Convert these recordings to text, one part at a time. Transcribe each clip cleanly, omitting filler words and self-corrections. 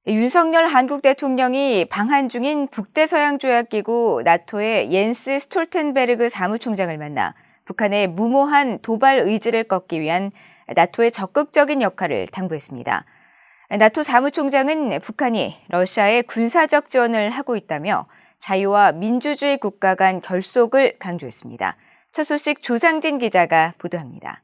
윤석열 한국 대통령이 방한 중인 북대서양조약기구 나토의 옌스 스톨텐베르그 사무총장을 만나 북한의 무모한 도발 의지를 꺾기 위한 나토의 적극적인 역할을 당부했습니다. 나토 사무총장은 북한이 러시아에 군사적 지원을 하고 있다며 자유와 민주주의 국가 간 결속을 강조했습니다. 첫 소식 조상진 기자가 보도합니다.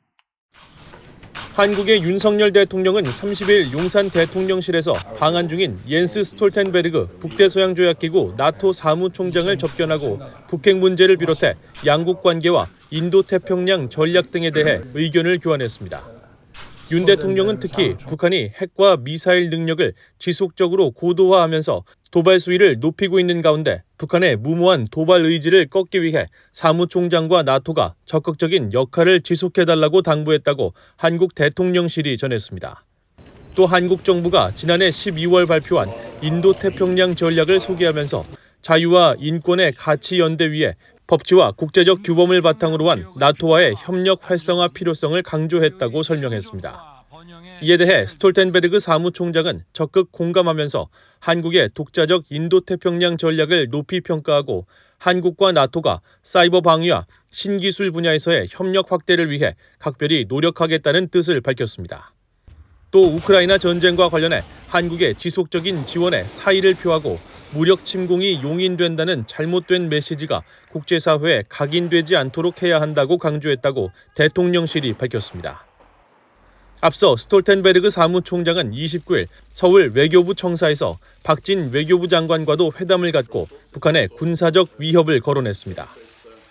한국의 윤석열 대통령은 30일 용산 대통령실에서 방한 중인 옌스 스톨텐베르그 북대서양조약기구 나토 사무총장을 접견하고 북핵 문제를 비롯해 양국 관계와 인도태평양 전략 등에 대해 의견을 교환했습니다. 윤 대통령은 특히 북한이 핵과 미사일 능력을 지속적으로 고도화하면서 도발 수위를 높이고 있는 가운데 북한의 무모한 도발 의지를 꺾기 위해 사무총장과 나토가 적극적인 역할을 지속해달라고 당부했다고 한국 대통령실이 전했습니다. 또 한국 정부가 지난해 12월 발표한 인도태평양 전략을 소개하면서 자유와 인권의 가치 연대 위에 법치와 국제적 규범을 바탕으로 한 나토와의 협력 활성화 필요성을 강조했다고 설명했습니다. 이에 대해 스톨텐베르그 사무총장은 적극 공감하면서 한국의 독자적 인도태평양 전략을 높이 평가하고 한국과 나토가 사이버 방위와 신기술 분야에서의 협력 확대를 위해 각별히 노력하겠다는 뜻을 밝혔습니다. 또 우크라이나 전쟁과 관련해 한국의 지속적인 지원에 사의를 표하고 무력 침공이 용인된다는 잘못된 메시지가 국제사회에 각인되지 않도록 해야 한다고 강조했다고 대통령실이 밝혔습니다. 앞서 스톨텐베르그 사무총장은 29일 서울 외교부 청사에서 박진 외교부 장관과도 회담을 갖고 북한의 군사적 위협을 거론했습니다.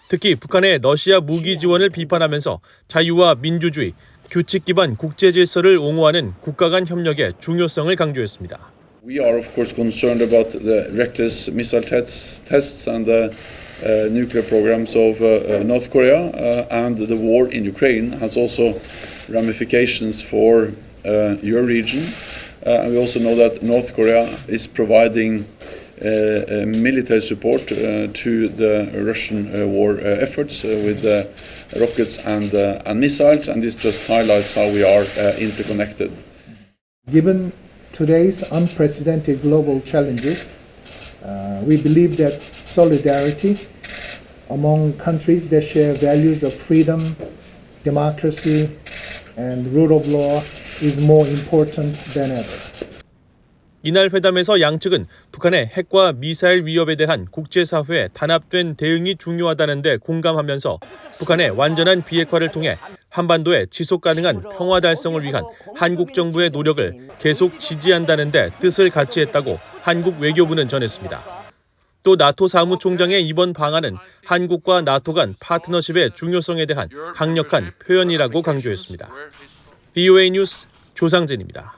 특히 북한의 러시아 무기 지원을 비판하면서 자유와 민주주의, 규칙 기반 국제 질서를 옹호하는 국가 간 협력의 중요성을 강조했습니다. We are of course concerned about the reckless missile tests and the nuclear programs of North Korea and the war in Ukraine has also ramifications for your region. And we also know that North Korea is providing military support to the Russian war efforts with rockets and missiles, and this just highlights how we are interconnected. Given today's unprecedented global challenges, we believe that solidarity among countries that share values of freedom, democracy, and rule of law is more important than ever. 이날 회담에서 양측은 북한의 핵과 미사일 위협에 대한 국제사회의 단합된 대응이 중요하다는 데 공감하면서 북한의 완전한 비핵화를 통해 한반도의 지속 가능한 평화 달성을 위한 한국 정부의 노력을 계속 지지한다는 데 뜻을 같이 했다고 한국 외교부는 전했습니다. 또 나토 사무총장의 이번 방안은 한국과 나토 간 파트너십의 중요성에 대한 강력한 표현이라고 강조했습니다. BOA 뉴스 조상진입니다.